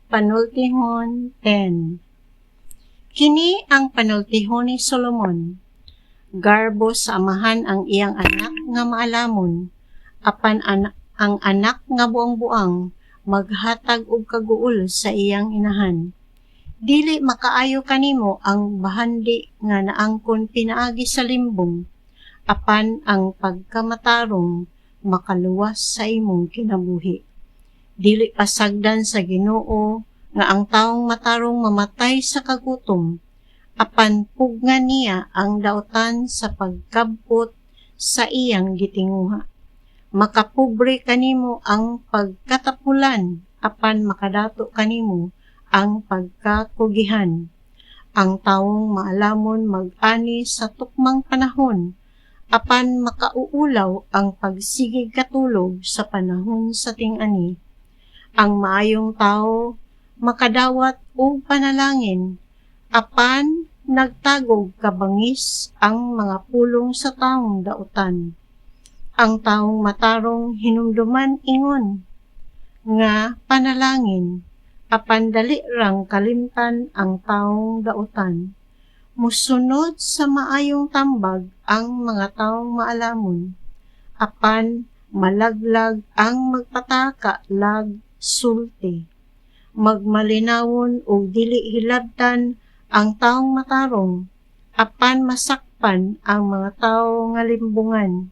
Panultihon 10. Kini ang panultihon ni Solomon. Garbo sa amahan ang iyang anak nga maalamon, apan ang anak nga buang-buang maghatag og kaguol sa iyang inahan. Dili makaayo kanimo ang bahandi nga naangkon pinaagi sa limbong, apan ang pagkamatarong makaluwas sa imong kinabuhi. Dili pasagdan sa Ginoo nga ang taong matarong mamatay sa kagutom, apan pugnan niya ang dautan sa pagkabot sa iyang gitinguha. Makapobre kanimo ang pagkatapulan, apan makadato kanimo ang pagkakugihan. Ang taong maalamon mag-ani sa tukmang panahon, apan makauulaw ang pagsigig katulog sa panahon sa ting-ani. Ang maayong tao makadawat og panalangin, apan nagtagog kabangis ang mga pulong sa taong dautan. Ang taong matarong hinumduman ingon nga panalangin, apan dali rang kalimtan ang taong dautan. Musunod sa maayong tambag ang mga taong maalamon, apan malaglag ang magpataka lag sulti. Magmalinawon og dili hilabtan ang taong matarong, apan masakpan ang mga tawo nga limbungan.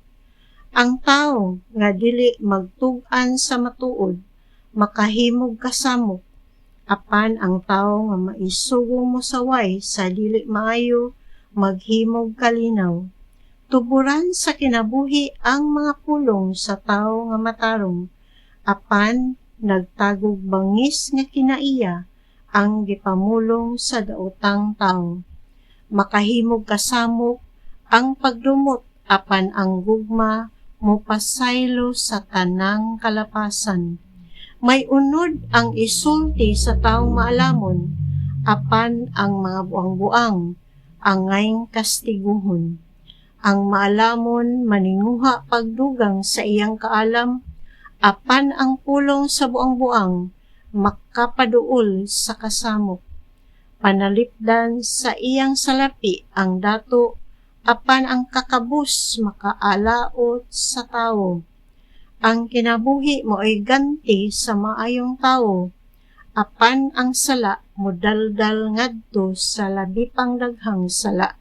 Ang tawo nga dili magtug-an sa matuod, makahimog kasamok, apan ang tawo nga maisugong mosaway sa dili maayo, maghimog kalinaw. Tuburan sa kinabuhi ang mga pulong sa tawo nga matarong, apan nagtagog bangis nga kinaiya ang gipamulong sa daotang tawo. Makahimog kasamok ang pagdumot, apan ang gugma mopasaylo sa tanang kalapasan. May unod ang isulti sa taong maalamon, apan ang mga buang-buang angay kastiguhon. Ang maalamon maninguha pagdugang sa iyang kaalam, apan ang pulong sa buang-buang makapaduol sa kasamok. Panalipdan sa iyang salapi ang dato, apan ang kakabus makaalaot sa tawo. Ang kinabuhi mo'y ganti sa maayong tawo, apan ang sala modaldal ngadto sa labi pang daghang sala.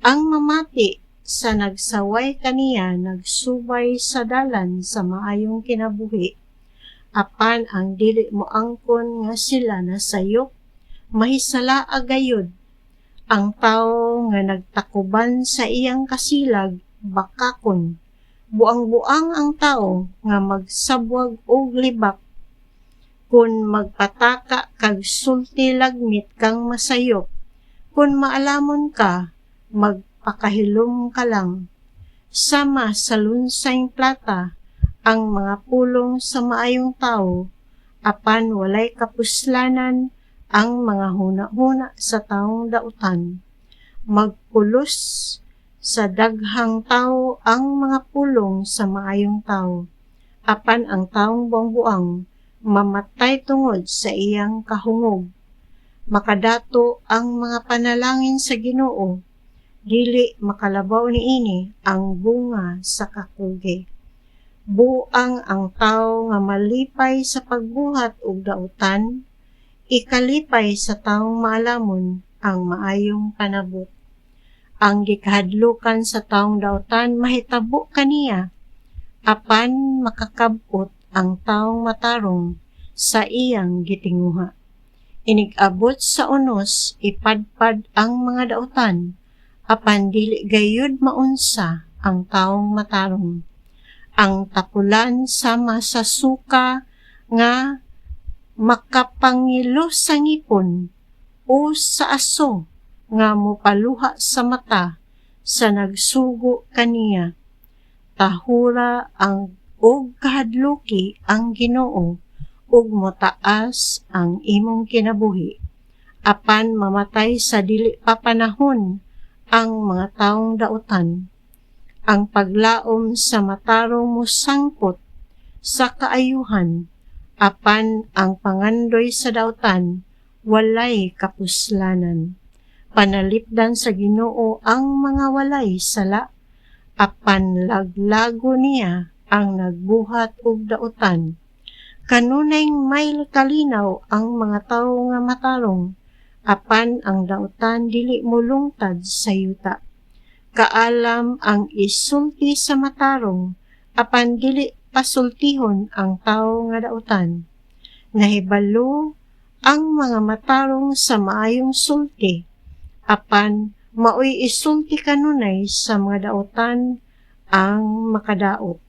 Ang mamati sa nagsaway kaniya nagsubay sa dalan sa maayong kinabuhi, apan ang dili moangkon nga sila nasayop, mahisala agayod. Ang tawo nga nagtakuban sa iyang kasilag bakakon, buang-buang ang tawo nga magsabwag og libak. Kun magpataka kag sulti lagmit kang masayop, kun maalamon ka, magpakahilom ka lang. Sama sa lunsayng plata ang mga pulong sa maayong tawo, apan walay kapuslanan ang mga huna-huna sa taong dautan. Magpulos sa daghang tawo ang mga pulong sa maayong tawo, apan ang taong buang-buang mamatay tungod sa iyang kahungog. Makadato ang mga panalangin sa Ginoo, dili makalabaw niini ang bunga sa kakugi. Buang ang tawo nga malipay sa pagbuhat og dautan, ikalipay sa taong maalamon ang maayong panabot. Ang gikahadlukan sa taong dautan mahitabo kaniya, apan makakabot ang taong matarong sa iyang gitinguha. Inig-abot sa unos ipadpad ang mga dautan, apan dili gayud maunsa ang taong matarong. Ang tapulan sama sa suka nga makapangilo sa ngipon o sa aso nga mopaluha sa mata sa nagsugo kaniya. Tahura ang og kahadluki ang Ginoo ug motaas ang imong kinabuhi, apan mamatay sa dili pa panahon ang mga taong dautan. Ang paglaom sa matarong mosangkot sa kaayuhan, apan ang pangandoy sa dautan walay kapuslanan. Panalipdan sa Ginoo ang mga walay sala, apan laglago niya ang nagbuhat og dautan. Kanunay may kalinaw ang mga tawo nga matarong, apan ang dautan dili molungtad sa yuta. Kaalam ang isulti sa matarong, apan dili pasultihon ang tawo nga dautan. Nahibalo ang mga matarong sa maayong sulti, apan maoy isulti kanunay sa mga dautan ang makadaot.